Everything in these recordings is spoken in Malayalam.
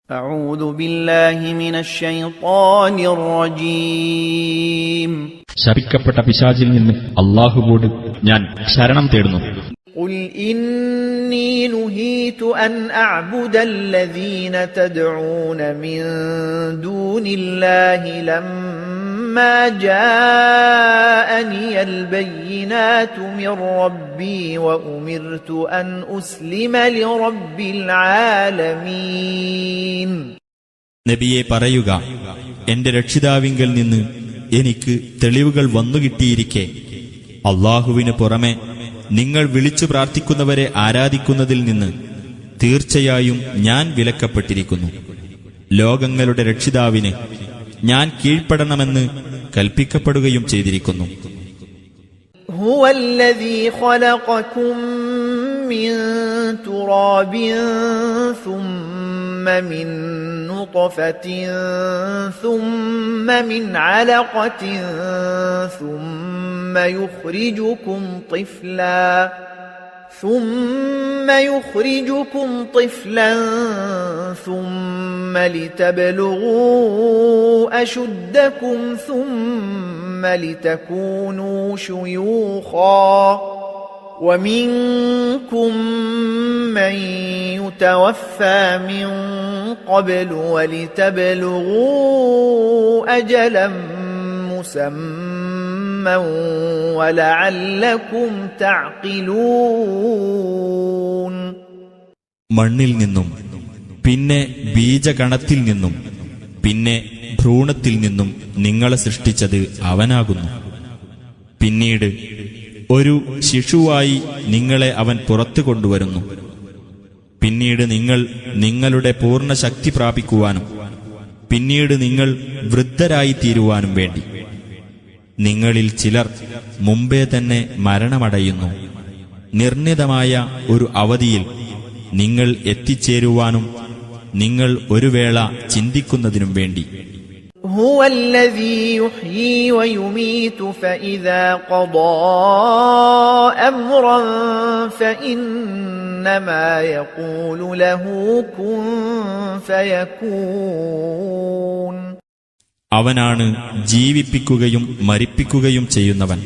أعوذ بالله من الشيطان الرجيم ശപിക്കപ്പെട്ട പിശാചിൽ നിന്ന് അല്ലാഹുവോട് ഞാൻ ശരണം തേടുന്നു. قل إني نهيت أن أعبد الذين تدعون من دون الله لما جاءني البينات من ربي وأمرت أن أسلم لرب العالمين. നബിയെ പറയുക, എന്റെ രക്ഷിതാവിങ്കൽ നിന്ന് എനിക്ക് തെളിവുകൾ വന്നുകിട്ടിയിരിക്കെ അല്ലാഹുവിന് പുറമെ നിങ്ങൾ വിളിച്ചു പ്രാർത്ഥിക്കുന്നവരെ ആരാധിക്കുന്നതിൽ നിന്ന് തീർച്ചയായും ഞാൻ വിലക്കപ്പെട്ടിരിക്കുന്നു. ലോകങ്ങളുടെ രക്ഷിതാവിന് ഞാൻ കീഴ്പ്പെടണമെന്ന് കൽപ്പിക്കപ്പെടുകയും ചെയ്തിരിക്കുന്നു. هو الذي خلقكم من تراب ثم من نطفة ثم من علقة ثم يخرجكم طفلا ثم لتبلغوا أشدكم ثم لتكونوا شيوخا ومنكم من يتوفى من قبل ولتبلغوا أجلا مسمى ولعلكم تعقلون. മണ്ണിൽ നിന്നും പിന്നെ ബീജഗണത്തിൽ നിന്നും പിന്നെ ഭ്രൂണത്തിൽ നിന്നും നിങ്ങളെ സൃഷ്ടിച്ചത് അവനാകുന്നു. പിന്നീട് ഒരു ശിശുവായി നിങ്ങളെ അവൻ പുറത്തു കൊണ്ടുവരുന്നു. പിന്നീട് നിങ്ങൾ നിങ്ങളുടെ പൂർണ്ണ ശക്തി പ്രാപിക്കുവാനും പിന്നീട് നിങ്ങൾ വൃദ്ധരായിത്തീരുവാനും വേണ്ടി നിങ്ങളിൽ ചിലർ മുമ്പേ തന്നെ മരണമടയുന്നു. നിർണിതമായ ഒരു അവധിയിൽ നിങ്ങൾ എത്തിച്ചേരുവാനും നിങ്ങൾ ഒരു വേള ചിന്തിക്കുന്നതിനും വേണ്ടി. هو الذي يحيي ويميت فإذا قضى أمرا فإنما يقول له كن فيكون. അവനാണ് ജീവിപ്പിക്കുകയും മരിപ്പിക്കുകയും ചെയ്യുന്നവൻ.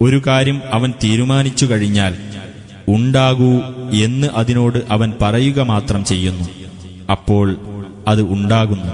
ഒരു കാര്യം അവൻ തീരുമാനിച്ചു കഴിഞ്ഞാൽ ഉണ്ടാകൂ എന്ന് അതിനോട് അവൻ പറയുക മാത്രം ചെയ്യുന്നു. അപ്പോൾ അത് ഉണ്ടാകുന്നു.